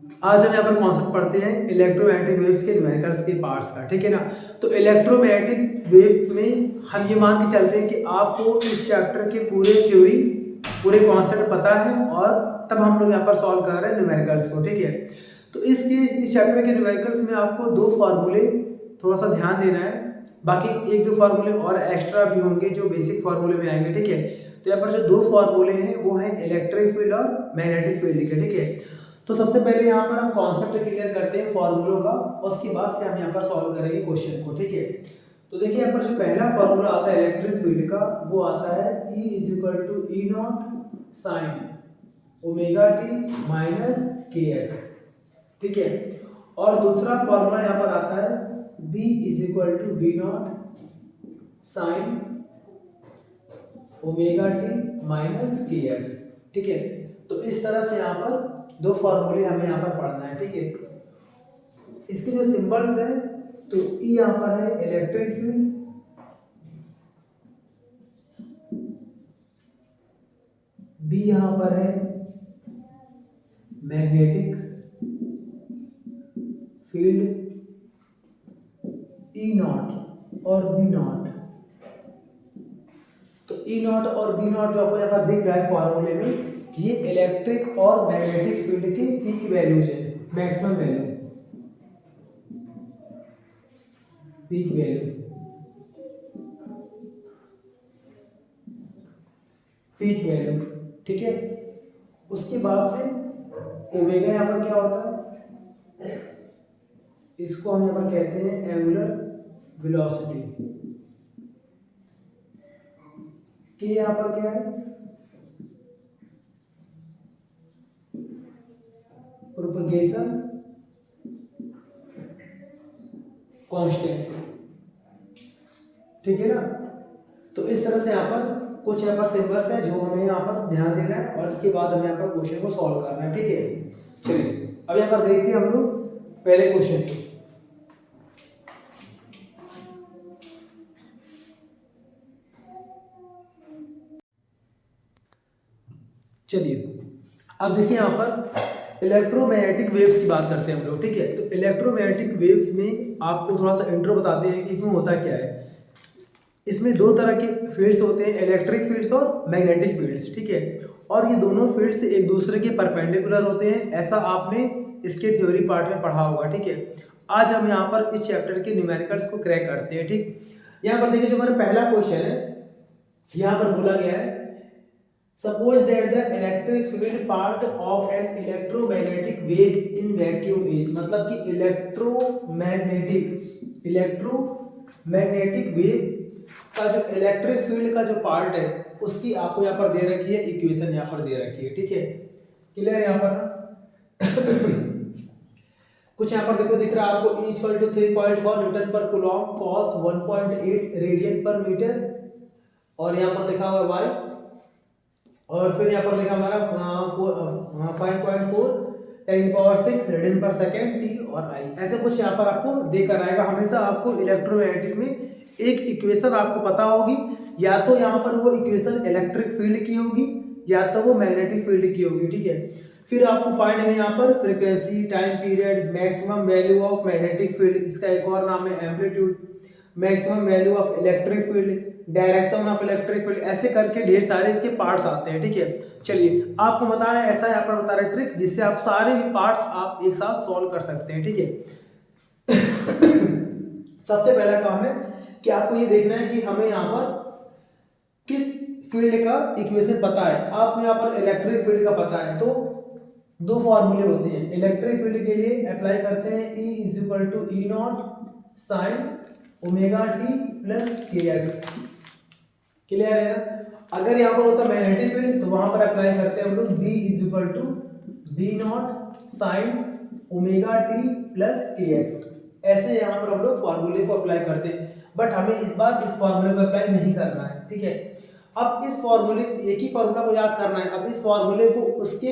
आज हम यहाँ पर कॉन्सेप्ट पढ़ते हैं इलेक्ट्रोमैग्नेटिक वेव्स के न्यूमेरिकल्स के पार्ट्स का, ठीक है ना। तो इलेक्ट्रोमैग्नेटिक वेव्स में हम ये मान के चलते हैं कि आपको इस चैप्टर के पूरे थ्योरी पूरे कॉन्सेप्ट पता है और तब हम लोग यहाँ पर सॉल्व कर रहे हैं न्यूमेरिकल्स को, ठीक है। तो इस चैप्टर के न्यूमेरिकल्स में आपको दो फार्मूले थोड़ा सा ध्यान देना है, बाकी एक दो फार्मूले और एक्स्ट्रा भी होंगे जो बेसिक फार्मूले में आएंगे, ठीक है। तो यहाँ पर जो दो फार्मूले हैं वो है इलेक्ट्रिक फील्ड और मैग्नेटिक फील्ड के, ठीक है। तो सबसे पहले यहाँ पर हम कॉन्सेप्ट क्लियर करते हैं फॉर्मूलों का, उसके बाद से हम यहाँ पर सॉल्व करेंगे क्वेश्चन को, ठीक है। तो देखिए यहाँ पर जो पहला फॉर्मूला आता है इलेक्ट्रिक फील्ड का वो आता है E = E not sine omega T minus के एक्स, ठीक है। और दूसरा फॉर्मूला यहाँ पर आता है B = B not sine omega T minus के एक्स, ठीक है। तो इस तरह से यहाँ पर दो फॉर्मूले हमें यहाँ पर पढ़ना है, ठीक है। इसके जो सिंबल्स हैं तो ई यहाँ पर है इलेक्ट्रिक फील्ड, बी यहाँ पर है मैग्नेटिक फील्ड, ई नॉट और बी नॉट। तो ई नॉट और बी नॉट जो आपको यहाँ पर दिख रहा है फॉर्मूले में, ये इलेक्ट्रिक और मैग्नेटिक फील्ड के पीक वैल्यूज है, maximum value, peak value, peak value, ठीक है। उसके बाद से ओमेगा यहाँ पर क्या होता है, इसको हम यहाँ पर कहते हैं एंगुलर वेलोसिटी, कि यहाँ पर क्या है प्रोपगेशन कांस्टेंट, ठीक है ना। तो इस तरह से यहाँ पर कुछ यहाँ पर सिंबल्स है जो हमें यहाँ पर ध्यान देना है और इसके बाद हमें यहाँ पर क्वेश्चन को सॉल्व करना है, ठीक है। चलिए अब यहाँ पर देखते हैं हम लोग पहले क्वेश्चन को। चलिए अब देखिए यहाँ पर इलेक्ट्रोमैग्नेटिक वेव्स की बात करते हैं हम लोग, ठीक है। तो इलेक्ट्रोमैग्नेटिक वेव्स में आपको थोड़ा सा इंट्रो बताते हैं कि इसमें होता क्या है। इसमें दो तरह के फील्ड्स होते हैं, इलेक्ट्रिक फील्ड्स और मैग्नेटिक फील्ड्स, ठीक है। और ये दोनों फील्ड्स एक दूसरे के परपेंडिकुलर होते हैं, ऐसा आपने इसके थ्योरी पार्ट में पढ़ा होगा, ठीक है। आज हम यहाँ पर इस चैप्टर के न्यूमेरिकल्स को क्रैक करते हैं, ठीक। यहाँ पर देखिए जो हमारा पहला क्वेश्चन है, यहाँ पर बोला गया है suppose that the electric field part of an electromagnetic wave in vacuum is, मतलब कि इलेक्ट्रोमैग्नेटिक वेव का जो इलेक्ट्रिक फील्ड का जो पार्ट है उसकी आपको यहाँ पर दे रखी है, इक्वेशन यहाँ पर दे रखी है, ठीक है। क्लियर यहाँ पर कुछ यहाँ पर देखो दिख रहा है आपको E = 3.1 न्यूटन पर कूलॉम cos 1.8 रेडियन पर मीटर, और यहाँ पर लिखा हुआ y, और फिर यहाँ पर लिखा हमारा 5.4 10⁻⁶ रेडियन पर सेकेंड टी और आई, ऐसे कुछ यहाँ पर आपको देकर आएगा। हमेशा आपको इलेक्ट्रोमैग्नेटिक में एक इक्वेशन आपको पता होगी, या तो यहाँ पर वो इक्वेशन इलेक्ट्रिक फील्ड की होगी या तो वो मैग्नेटिक फील्ड की होगी, ठीक है। फिर आपको फाइंड है यहाँ पर frequency, time period, maximum value of magnetic field, इसका एक और नाम है amplitude, maximum value of electric field, direction of electric field, ऐसे करके ढेर सारे इसके पार्ट्स आते हैं, ठीक है। चलिए आपको बता रहे हैं ऐसा यहाँ पर बता रहे ट्रिक जिससे आप सारे भी पार्ट्स आप एक साथ सॉल्व कर सकते हैं, ठीक है। सबसे पहला काम है कि आपको ये देखना है कि हमें यहाँ पर किस फील्ड का इक्वेशन पता है। आपको यहाँ पर इलेक्ट्रिक फील्ड का पता है, तो दो फॉर्मूले होते हैं इलेक्ट्रिक फील्ड के लिए, अप्लाई करते हैं E = E not sine omega T plus के एक्स, क्लियर है ना। अगर यहाँ पर होता मैग्नेटिक फील्ड तो वहां पर अप्लाई करते हैं हम लोग B = B not sine omega T plus के एक्स, ऐसे यहाँ पर हम लोग फॉर्मूले को अप्लाई करते हैं। बट हमें इस बार इस फॉर्मूले को अप्लाई नहीं करना है, ठीक है। अब इस फॉर्मूले एक ही फॉर्मूला को याद करना है, अब इस फॉर्मूले को उसके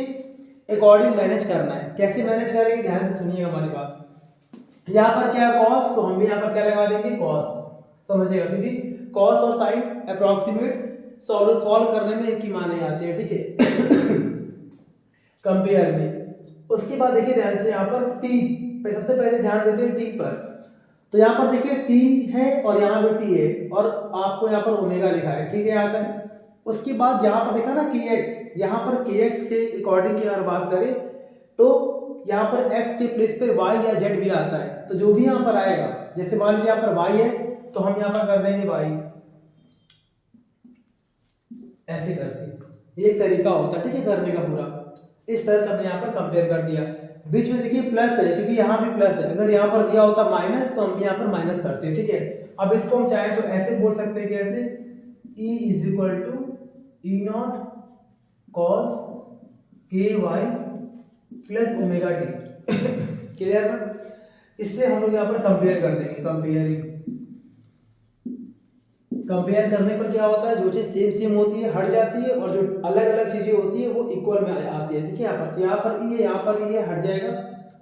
अकॉर्डिंग मैनेज करना है। कैसे मैनेज करेंगे, ध्यान से सुनिएगा हमारी बात। यहाँ पर क्या है कॉस, तो हम भी यहाँ पर क्या लगा देंगे कॉस, समझिएगा, क्योंकि कॉस और साइन अप्रोक्सीमेट सॉल्व करने में एक ही माने आते हैं, ठीक है। कंपेयर में उसके बाद देखिए ध्यान से यहाँ पर टी पे सबसे पहले ध्यान देते हैं टी पर। तो यहाँ पर देखिए टी है और यहाँ पे टी है और आपको यहाँ पर ओमेगा लिखा है, ठीक है यहाँ तक। उसके बाद यहाँ पर देखा ना के एक्स, यहाँ पर के एक्स के अकॉर्डिंग की अगर बात करें तो यहाँ पर x के प्लेस पे y या z भी आता है। तो जो भी यहाँ पर आएगा, जैसे मान लीजिए यहाँ पर y है तो हम यहाँ पर कर देंगे y, ऐसे करके। ये एक तरीका होता है, ठीक है, करने का पूरा। इस तरह से हमने यहाँ पर कंपेयर कर दिया। बीच में देखिए प्लस है क्योंकि यहाँ भी प्लस है, अगर यहाँ पर दिया होता माइनस तो हम भी यहाँ पर माइनस करते हैं, ठीक है। अब इसको हम चाहे तो ऐसे बोल सकते हैं कि ऐसे E is equal to e naught cos k y plus omega t. Clear ना? इससे हम लोग यहाँ पर कंपेयर कर देंगे। कंपेयर करने पर क्या होता है, जो चीज सेम सेम होती है हट जाती है और जो अलग अलग चीजें होती है वो इक्वल में आती है। देखिए यहाँ पर ई है, यहाँ पर ई है, हट जाएगा।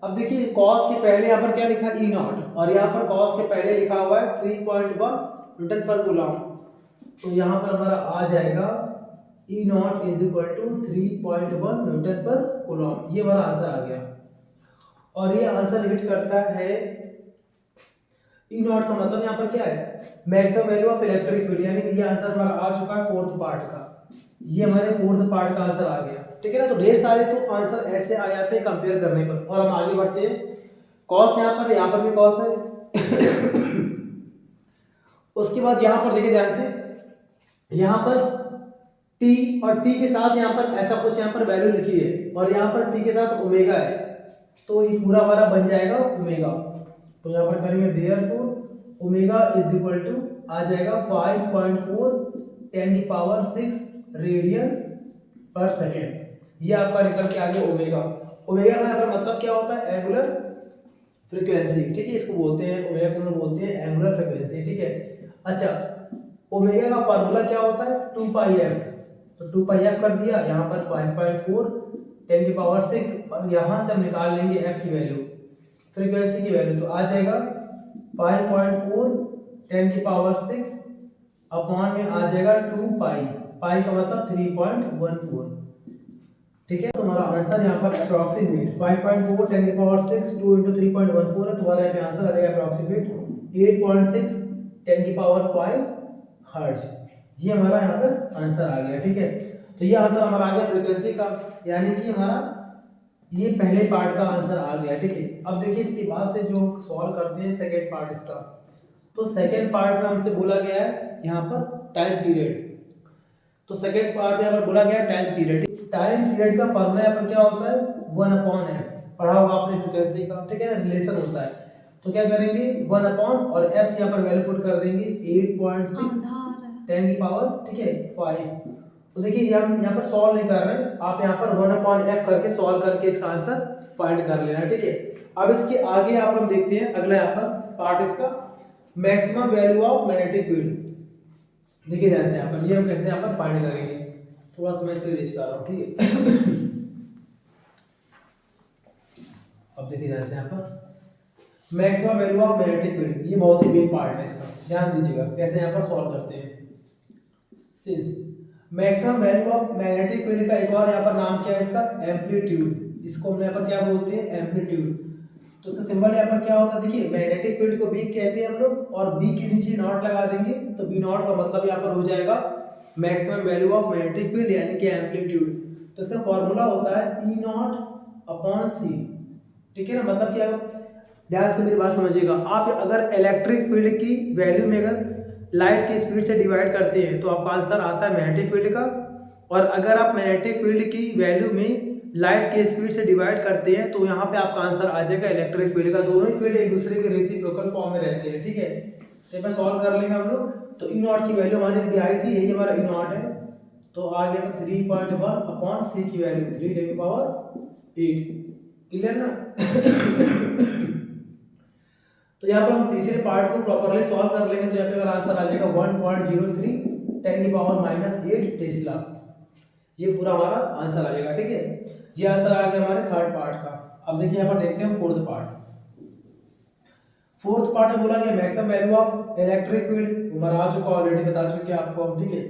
अब देखिए कॉस के पहले यहाँ पर क्या लिखा ई नॉट और यहाँ पर कॉस के पहले लिखा हुआ है 3.1 न्यूटन पर कूलम। तो यहाँ पर हमारा आ जाएगा e naught is equal to 3.1 newton per coulomb. ये हमारा आंसर आ गया और ये आंसर हिट करता है। ई नॉट का मतलब यहाँ पर क्या है, maximum value of electric field, यानी कि ये आंसर हमारा आ चुका है फोर्थ पार्ट का। ये हमारे फोर्थ पार्ट का आंसर आ गया, ठीक है ना। तो ढेर सारे तो आंसर ऐसे आ जाते हैं कंपेयर करने पर। और हम आगे बढ़ते हैं। कॉस यहाँ पर भी कॉस है। उसके बाद यहाँ पर देखिए ध्यान से, यहाँ पर t और t के साथ यहाँ पर ऐसा कुछ यहाँ पर वैल्यू लिखी है और यहाँ पर t के साथ ओमेगा है, तो ये पूरा हमारा बन जाएगा ओमेगा। तो यहाँ पर करेंगे therefore omega is equal to आ जाएगा 5.4 10⁶ रेडियन पर सेकेंड। ये आपका निकल के आ गया ओमेगा। ओमेगा का यहाँ पर मतलब क्या होता है, एंगुलर फ्रीक्वेंसी, ठीक है। इसको बोलते हैं ओमेगा को बोलते हैं एंगुलर फ्रीक्वेंसी, ठीक है। अच्छा, ओमेगा का फार्मूला क्या होता है, 2πf। तो 2πf कर दिया, यहाँ पर 5.4 10⁶ और यहाँ से हम निकाल लेंगे f की वैल्यू, फ्रीक्वेंसी की वैल्यू। तो आ जाएगा 5.4 10⁶ अपॉन में आ जाएगा 2π, पाई का मतलब 3.14, ठीक है। तो हमारा आंसर यहाँ पर अप्रॉक्सीमेट 5.4 10⁶ 2 × 3.14 है। तुम्हारा यहाँ पे आंसर आ जाएगा अप्रॉक्सीमेट 8.6 10⁵ हर्ट्ज। ये हमारा यहाँ पर आंसर आ गया, ठीक है। तो ये आंसर हमारा आ गया फ्रीक्वेंसी का, यानी कि हमारा ये पहले पार्ट का आंसर आ गया, ठीक है। अब देखिए इसके बाद से जो सॉल्व करते हैं सेकेंड पार्ट इसका, तो सेकेंड पार्ट में हमसे बोला गया है यहाँ पर टाइम पीरियड। तो सेकेंड पार्ट में यहाँ पर बोला गया है टाइम पीरियड। टाइम पीरियड का फॉर्मूला यहाँ पर क्या होता है, 1/f। पढ़ा होगा आपने फ्रीक्वेंसी का, ठीक है ना, रिलेशन होता है। तो क्या करेंगे 1/ और f यहाँ पर वैल्यू पुट कर देंगे 8.6 10⁵, ठीक है 5। तो देखिए हम यहाँ पर सॉल्व नहीं कर रहे हैं, आप यहाँ पर 1/f करके सॉल्व करके इसका आंसर फाइंड कर लेना, ठीक है। अब इसके आगे आप हम देखते हैं अगला यहाँ पर पार्ट इसका, maximum value of magnetic field. देखिए ध्यान से यहाँ पर ये हम कैसे यहाँ पर फाइंड करेंगे, थोड़ा सा मैं इसको रीच कर रहा हूँ, ठीक है। अब देखिए ध्यान से यहाँ पर maximum value of magnetic field, ये बहुत ही मेन पार्ट है इसका, ध्यान दीजिएगा कैसे यहाँ पर सॉल्व करते हैं। Since maximum value of magnetic field का एक और यहाँ पर नाम क्या है इसका, एम्पलीट्यूड। इसको हम यहाँ पर क्या बोलते हैं, एम्पलीट्यूड। तो इसका सिंबल यहाँ पर क्या होता है, देखिए मैग्नेटिक फील्ड को बी कहते हैं हम लोग, और बी के नीचे नॉट लगा देंगे तो बी नॉट का मतलब यहाँ पर हो जाएगा maximum value of magnetic field यानी कि एम्पलीट्यूड। तो इसका फॉर्मूला होता है ई नॉट अपॉन सी, ठीक है ना। मतलब क्या, ध्यान से मेरी बात समझिएगा, आप अगर इलेक्ट्रिक फील्ड की वैल्यू में अगर लाइट की स्पीड से डिवाइड करते हैं तो आपका आंसर आता है मैग्नेटिक फील्ड का, और अगर आप मैग्नेटिक फील्ड की वैल्यू में लाइट के स्पीड से डिवाइड करते हैं तो यहाँ पे आपका आंसर आ जाएगा इलेक्ट्रिक फील्ड का। दोनों ही फील्ड एक दूसरे के रेसिप्रोकल फॉर्म में रहते हैं, ठीक है। तो मैं सॉल्व कर लेंगे हम लोग। तो ई नॉट की वैल्यू हमारी अभी आई थी, यही हमारा ई नॉट है, तो आ गया था 3.1 अपॉन सी की वैल्यू 3 × 8। क्लियर ना। तो यहाँ पर हम तीसरे पार्ट को प्रॉपर्ली सॉल्व कर लेंगे, तो यहाँ पे हमारा आंसर आ जाएगा 1.03 10⁻⁸ टेस्ला। ये पूरा हमारा आंसर आ जाएगा, ठीक है। ये आंसर आ गया हमारे थर्ड पार्ट का। अब देखिए यहाँ पर देखते हैं फोर्थ पार्ट। फोर्थ पार्ट में बोला गया maximum value of electric field, हमारा आ चुका ऑलरेडी, बता चुके आपको हम, ठीक है।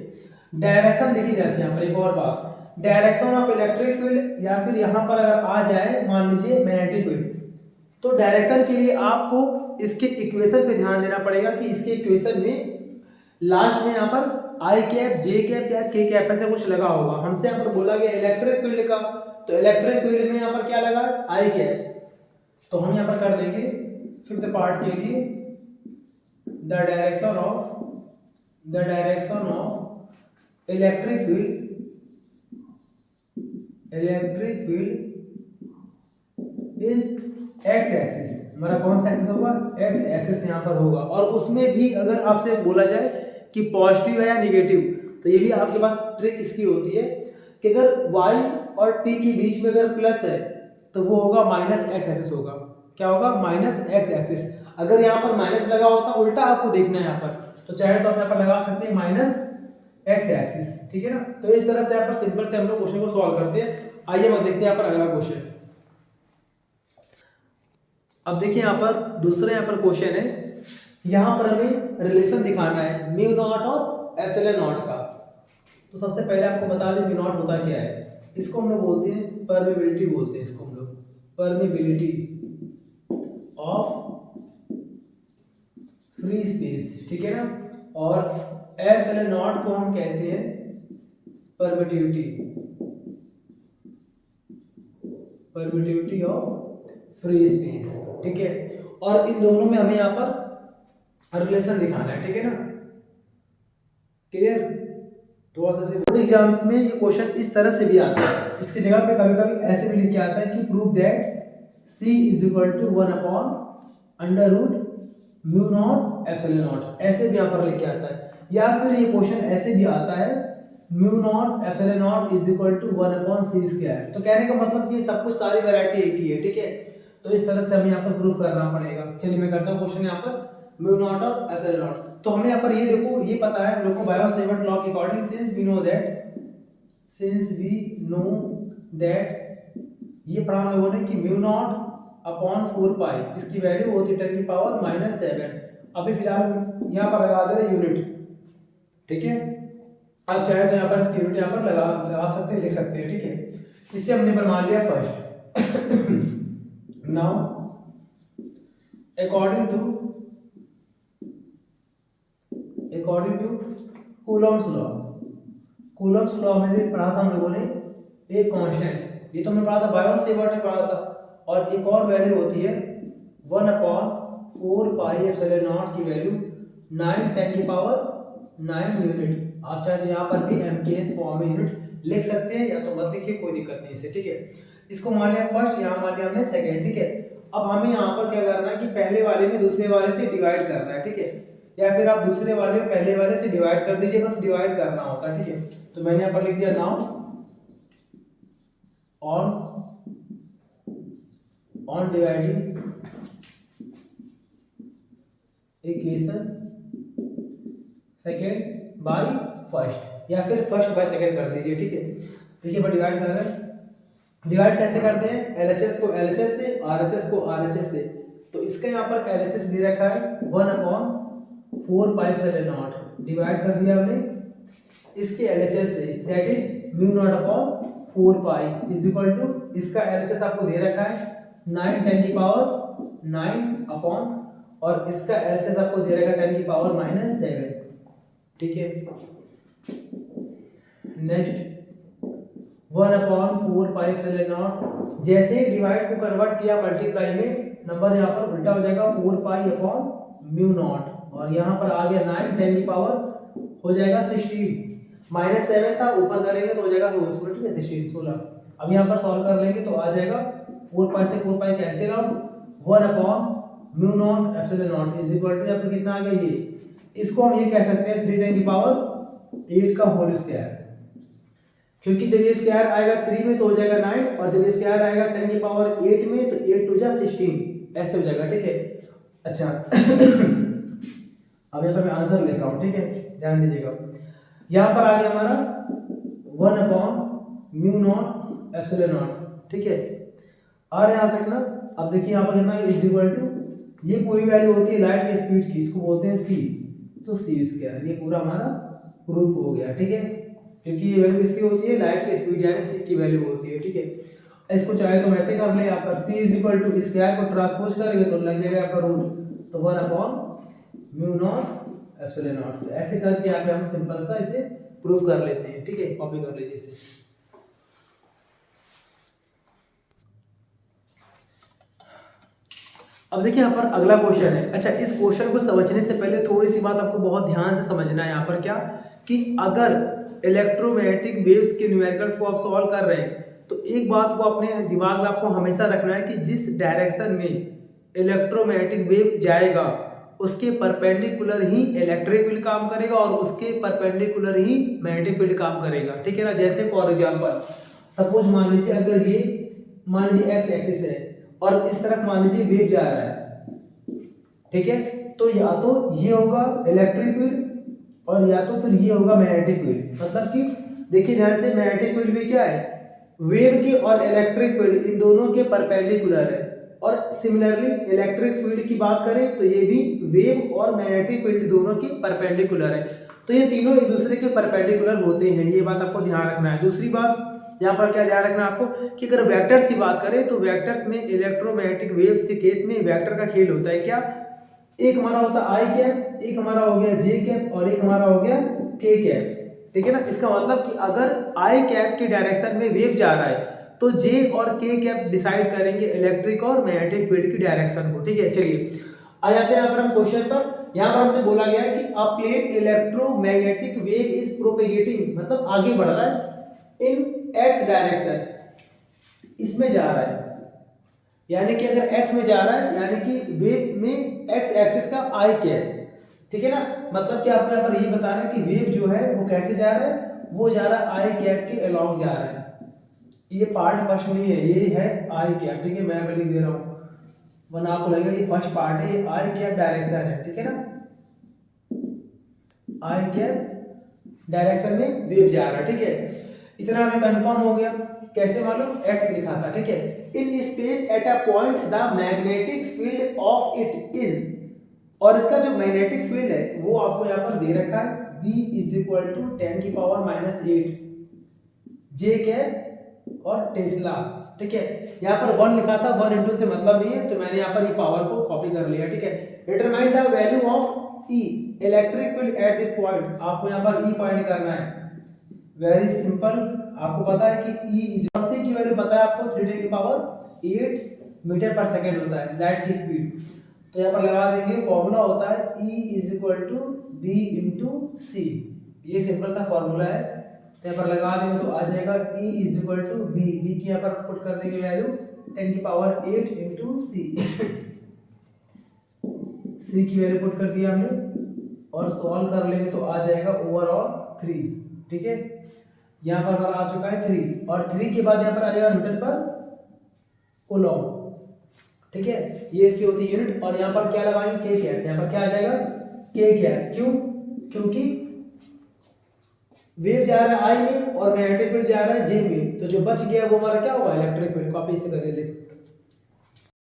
डायरेक्शन देखिए जैसे यहाँ पर एक और बात, डायरेक्शन ऑफ इलेक्ट्रिक फील्ड, या फिर यहाँ पर अगर आ जाए मान लीजिए मैग्नेटिक फील्ड, तो डायरेक्शन के लिए आपको इसके इक्वेशन पे ध्यान देना पड़ेगा कि इसके इक्वेशन में लास्ट में यहाँ पर आई कैप, जे कैप या के कैप ऐसे कुछ लगा होगा। हमसे यहाँ पर बोला गया इलेक्ट्रिक फील्ड का, तो इलेक्ट्रिक फील्ड में यहाँ पर क्या लगा, आई कैप। तो हम यहाँ पर कर देंगे फिफ्थ पार्ट के लिए the direction of electric field is x axis. हमारा कौन सा एक्सिस होगा, एक्स एक्सिस यहाँ पर होगा। और उसमें भी अगर आपसे बोला जाए कि पॉजिटिव है या निगेटिव, तो ये भी आपके पास ट्रिक इसकी होती है कि अगर y और t के बीच में अगर प्लस है तो वो होगा माइनस एक्स एक्सिस होगा। क्या होगा, माइनस एक्स एक्सिस। अगर यहाँ पर माइनस लगा होता, उल्टा आपको देखना है यहाँ पर, तो चाहे तो आप यहाँ पर लगा सकते हैं माइनस एक्स एक्सिस, ठीक है ना। तो इस तरह से यहाँ पर सिंपल से हम लोग क्वेश्चन को सॉल्व करते हैं। आइए हम देखते हैं यहाँ पर अगला क्वेश्चन। अब देखिए यहाँ पर दूसरा यहाँ पर क्वेश्चन है, यहाँ पर हमें रिलेशन दिखाना है म्यू नॉट और एप्सिलॉन नॉट का। तो सबसे पहले आपको बता दें म्यू नॉट होता क्या है। इसको हम लोग बोलते हैं परमेबिलिटी, बोलते हैं इसको हम लोग परमेबिलिटी ऑफ फ्री स्पेस, ठीक है ना। और एप्सिलॉन नॉट को हम कहते हैं परमिटिविटी ऑफ फ्री स्पेस, ठीक है। और इन दोनों में हमें यहाँ पर रिलेशन दिखाना है, ठीक है ना, क्लियर। तो बोर्ड एग्जाम्स में ये क्वेश्चन इस तरह से भी आता है, इसकी जगह पे कभी कभी ऐसे भी लिख के आता है कि prove that C is equal to 1 upon under root mu naught epsilon naught, ऐसे भी यहाँ पर लिख के आता है। या फिर ये क्वेश्चन ऐसे भी आता है mu naught epsilon naught is equal to 1 upon c square. तो कहने का मतलब कि सब कुछ सारी वैरायटी एक ही है, ठीक है। तो इस तरह से हमें यहाँ पर प्रूव करना पड़ेगा। चलिए मैं करता हूँ क्वेश्चन यहाँ पर म्यू नॉट और एप्सिलॉन नॉट। तो हमें यहाँ पर ये देखो, ये पता है हम लोग को बाय सेवंथ लॉ के according, since we know that ये पढ़ा हम लोगों ने कि म्यू नॉट अपॉन 4 पाई, इसकी वैल्यू होती है 10 की पावर -7। अभी फिलहाल यहाँ पर लगा दे रहे यूनिट, ठीक है। आप चाहे तो यहाँ पर इसकी यूनिट यहाँ पर लगा सकते हैं, लिख सकते हैं, ठीक है। इससे हमने मान लिया first. Now according to Coulomb's law में भी पढ़ा था हम लोगों ने एक कांस्टेंट, ये तो हमने पढ़ा था बायो सेवर्ट ने पढ़ा था। और एक और वैल्यू होती है 1 अपॉन 4 पाई एप्सिलॉन नॉट की वैल्यू 9 10 की पावर 9 यूनिट। आप चाहे तो यहाँ पर भी MKS फॉर्म में यूनिट लिख सकते हैं, या तो मत लिखिए, कोई दिक्कत नहीं इससे, ठीक है। इसको मान लिया फर्स्ट, यहाँ मान लिया हमने सेकेंड, ठीक है। अब हमें यहाँ पर क्या करना है कि पहले वाले में दूसरे वाले से डिवाइड करना है, ठीक है। या फिर आप दूसरे वाले में पहले वाले से डिवाइड कर दीजिए, बस डिवाइड करना होता है, ठीक है। तो मैंने यहाँ पर लिख दिया now on dividing equation second by first, या फिर फर्स्ट बाय सेकेंड कर दीजिए, ठीक है। देखिए मैं डिवाइड कर रहे हैं, डिवाइड कैसे करते हैं, LHS को LHS से, RHS को RHS से। तो इसका यहाँ पर LHS दे रखा है 1 upon 4 pi epsilon naught, divide कर दिया हमने इसके LHS से, that is mu naught upon 4 pi is equal to, इसका LHS आपको दे रखा है 9 10 की पावर 9 अपॉन, और इसका LHS आपको दे रखा है 10 की पावर -7, ठीक है। Next 1 upon 4 pi epsilon not, जैसे डिवाइड को कन्वर्ट किया मल्टीप्लाई में, नंबर यहाँ पर उल्टा हो जाएगा 4 पाई अपॉन म्यू नॉट, और यहाँ पर आ गया 9 10 की पावर हो जाएगा 16, -7 था, ऊपर करेंगे तो हो जाएगा 16। अब यहाँ पर सॉल्व कर लेंगे तो आ जाएगा 4 पाई से 4 pi cancel out, 1 upon mu naught epsilon naught is equal to, यहाँ पर कितना आ गया ये, इसको हम ये कह सकते हैं 3 10 की पावर 8 का होल स्क्वायर, क्योंकि जब ये स्क्वायर आएगा 3 में तो हो जाएगा 9, और जब ये स्क्वायर आएगा 10 की पावर 8 में तो 8 टू जा 16, ऐसे हो जाएगा, ठीक है। अच्छा अब यहाँ पर मैं आंसर लिख रहा हूँ, ठीक है, ध्यान दीजिएगा। यहाँ पर आ गया हमारा 1 upon mu naught epsilon not, ठीक है। और यहाँ तक ना, अब देखिए यहाँ पर कितना इज इक्वल टू, ये पूरी वैल्यू होती है लाइट की स्पीड की, इसको बोलते हैं c, तो c स्क्वायर, ये पूरा हमारा प्रूफ हो गया, ठीक है, क्योंकि ये वैल्यू किसकी होती है, लाइट की स्पीड यानी सी की वैल्यू होती है, ठीक है। इसको चाहे तो वैसे कर ले, यहाँ पर c इक्वल टू स्क्वायर को ट्रांसपोज करेंगे तो लग जाएगा यहाँ पर रूट, तो 1/μ0 एप्सिलॉन नॉट। तो ऐसे करके यहाँ पे हम सिंपल सा इसे प्रूफ कर लेते हैं, ठीक है। कॉपी कर लीजिए इसे। अब देखिए यहाँ पर अगला क्वेश्चन है। अच्छा, इस क्वेश्चन को समझने से पहले थोड़ी सी बात आपको बहुत ध्यान से समझना है। यहाँ पर क्या कि अगर इलेक्ट्रोमैग्नेटिक वेव्स के न्यूमेरिकल्स को आप सॉल्व कर रहे हैं तो एक बात को अपने दिमाग में आपको हमेशा रखना है कि जिस डायरेक्शन में इलेक्ट्रोमैग्नेटिक वेव जाएगा उसके परपेंडिकुलर ही इलेक्ट्रिक फील्ड काम करेगा और उसके परपेंडिकुलर ही मैग्नेटिक फील्ड काम करेगा, ठीक है ना। जैसे फॉर एग्जांपल सपोज मान लीजिए अगर ये मान लीजिए एक्स एक्सिस है और इस तरफ मान लीजिए वेव जा रहा है, ठीक है, तो या तो ये होगा इलेक्ट्रिक फील्ड और या तो फिर ये होगा मैग्नेटिक फील्ड। मतलब कि देखिए ध्यान से, मैग्नेटिक फील्ड भी क्या है, वेव के और इलेक्ट्रिक फील्ड इन दोनों के परपेंडिकुलर है। और सिमिलरली इलेक्ट्रिक फील्ड की बात करें तो ये भी वेव और मैग्नेटिक फील्ड दोनों के परपेंडिकुलर है। तो ये तीनों एक दूसरे के परपेंडिकुलर होते हैं, ये बात आपको ध्यान रखना है। दूसरी बात यहाँ पर क्या ध्यान रखना है आपको कि अगर वेक्टर्स की बात करें तो वेक्टर्स में इलेक्ट्रोमैग्नेटिक वेव्स के केस में वेक्टर का खेल होता है। क्या, एक हमारा होता है आई कैप, एक हमारा हो गया जे कैप और एक हमारा हो गया के कैप, ठीक है ना। इसका मतलब कि अगर आई कैप के डायरेक्शन में वेव जा रहा है तो जे और के कैप डिसाइड करेंगे इलेक्ट्रिक और मैग्नेटिक फील्ड की डायरेक्शन को, ठीक है। चलिए आ जाते हैं यहाँ पर हम क्वेश्चन पर। यहाँ पर हमसे बोला गया है कि a plane electromagnetic wave is propagating, मतलब आगे बढ़ रहा है इन एक्स डायरेक्शन, इसमें जा रहा है, यानी कि अगर एक्स में जा रहा है यानी कि वेव में एक्स एक्सिस का आई कैप, ठीक है ना। मतलब कि आपको यहाँ पर ये बता रहे हैं कि वेव जो है वो कैसे जा रहा है, वो जा रहा है आई कैप के अलोंग जा रहा है। ये पार्ट फर्स्ट नहीं है, ये है आई कैप, ठीक है, मैं लिख दे रहा हूँ वरना आपको लगेगा ये फर्स्ट पार्ट है, ये आई कैप डायरेक्शन है, ठीक है ना। आई कैप डायरेक्शन में वेव जा रहा है, ठीक है। इतना हमें कंफर्म हो गया। कैसे मालूम, एक्स लिखा था, ठीक है। In space at a point the magnetic field of it is, और इसका जो मैग्नेटिक फील्ड है वो आपको यहाँ पर दे रखा है B = 10⁻⁸ जे कैप और टेस्ला, ठीक है। यहाँ पर 1 लिखा था, 1 इंटू से मतलब नहीं है तो मैंने यहाँ पर ये पावर को कॉपी कर लिया, ठीक है। Determine the value of E electric field at this point, आपको यहाँ पर E फाइंड करना है। वेरी सिंपल, आपको पता है कि E की वैल्यू पता है आपको 3⁸8 मीटर पर सेकेंड होता है लाइट की स्पीड। तो यहाँ पर लगा देंगे, फॉर्मूला होता है E = B × C, ये सिंपल सा फॉर्मूला है। तो यहाँ पर लगा देंगे तो आ जाएगा E = B की यहाँ पर पुट कर देंगे वैल्यू 10⁸8 × C की वैल्यू पुट कर दिया हमने और सॉल्व कर लेंगे तो आ जाएगा ओवरऑल 3, ठीक है। यहाँ पर हमारा आ चुका है 3 और 3 के बाद यहाँ पर आ जाएगा न्यूटन पर कूलॉम, ठीक है, ये इसकी होती है यूनिट। और यहाँ पर क्या लगाएंगे, के कैप, यहाँ पर क्या आ जाएगा के कैप। क्यों, क्योंकि वेव जा रहा है आई में और मैग्नेटिक फील्ड जा रहा है जे में, तो जो बच गया वो हमारा क्या होगा, इलेक्ट्रिक फील्ड। कॉपी से करके लिख